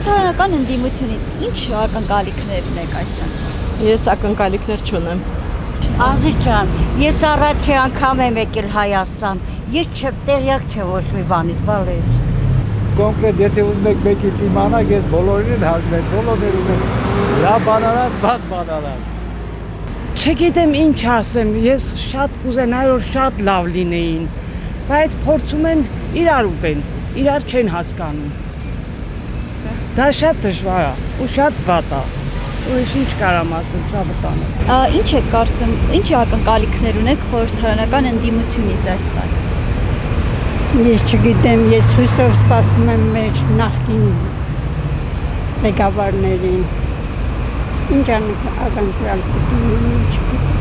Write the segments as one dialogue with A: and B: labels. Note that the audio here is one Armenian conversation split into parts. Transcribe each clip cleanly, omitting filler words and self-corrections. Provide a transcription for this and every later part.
A: Խորհրդարանական ընդդիմությունից ինչ ակնկալիքներ ունեք այսօր։
B: Ես ակնկալիքներ չունեմ։
C: Ազիջան, ես առաջի անգամ եմ եկել Հայաստան, ես տեղյակ չեմ ոչ մի բանից, բալես։
D: Կոնկրետ եթե ուզում եք մեկի դիմանալ, ես բոլորին հարգեմ, բոլորին ուզում լավ բանանալ, բաց բանանալ։
E: Չգիտեմ ինչ ասեմ, ես շատ կուզենայի որ շատ լավ լինեին, բայց փորձում են իրար ուտեն, իրար չեն հասկանում։ Դա շատ դժվար է ու շատ վատ է։ Ուրիշ ինչ կարամ ասեմ, ցավը տանը։
A: Ինչ եք կարծում, ինչ ակնկալիքներ ունեք խորհրդարանական ընդդիմությունից այս տարի։
F: Ես չգիտեմ, ես հույսով սպասում եմ մեր նախկին ղեկավարներին։ Ինչ ակնկալ կտինեմ, չգիտեմ։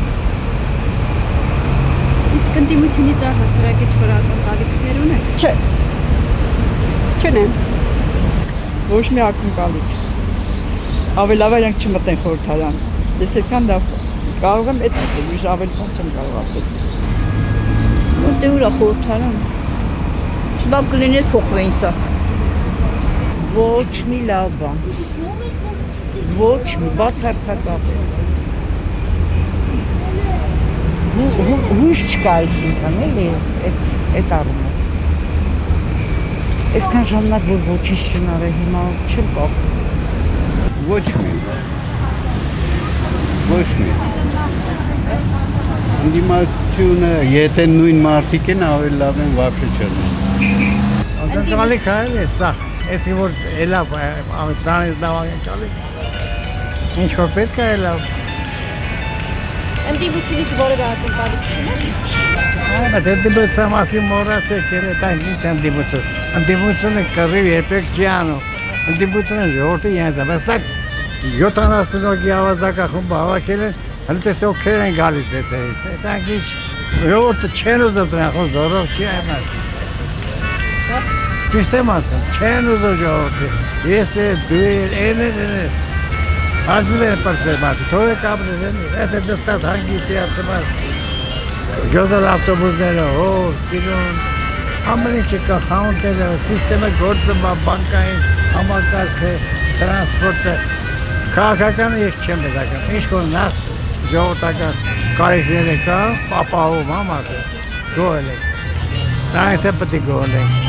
A: Իսկ ընդդիմությունից առհասարակ ինչ-որ ակնկալիքներ ունեք։
F: Չունեմ։
B: Ոչ մի ակնկալիք։ Ավելավա իրանք չմտնեն խորհրդարան։ Ես այդքան լավ կարող եմ այդ ասել, ուրիշ ավելի բան չեմ կարող ասել։
A: Որտե ուր է խորհրդարան։ Լավ կլիներ փոխվեին սա։
E: Ոչ մի լավ բան։ Ոչ մի բացարձակապես։ Հույս չկա այսինքն էլի այդ առումով։ Այսքան ժամանակ որ ոչինչ չնարը հիմա չեմ կարծում։
D: Ոչ մի։ Ընդդիմությունը, եթե նույն մարդիկ են, ավելի լավ են վաբշե չլինեն։
G: Ակնկալիք է սա, այսի որ էլա տանից լավ ակնկալիք։ Ինչ որ պետք է լավ։
A: Ընդդիմությունից որևէ ակնկալիք չունեք։
G: Այդ ընդդիմության մասին մոռացեք, դա ինչ ընդդիմություն։ Ընդդիմությունը կռիվ երբեք չի անում։ Ընդդիմությունը ժողովրդի յանց է, բայց 70-ով ավազակախումբ հավաքել են, հենց այս օքեր են գալիս այդտեղից։ Դա ինչ ժողովուրդը չեն ուզում տնախոս զորով չի այնած։ Ճիշտ եմ ասում, չեն ուզում ժողովուրդը։ Ես դու են Ազիվ են պրծել մարդը, թող եք ապրել, ես է դստած հանգիստի ացմար, գյոզալ ավտոբուզները, սիրուն, ամեն ինչը կա խանութները, սիստեմը գործում է, բանկային, համակարգը, տրանսպորտը, քաղաքականը ես չեմ պետական, ինչ որ նախ ժողովրդական կարիքները կա, ապահովում համակը, գոհել եք, դա այս է պետք գոհել եք։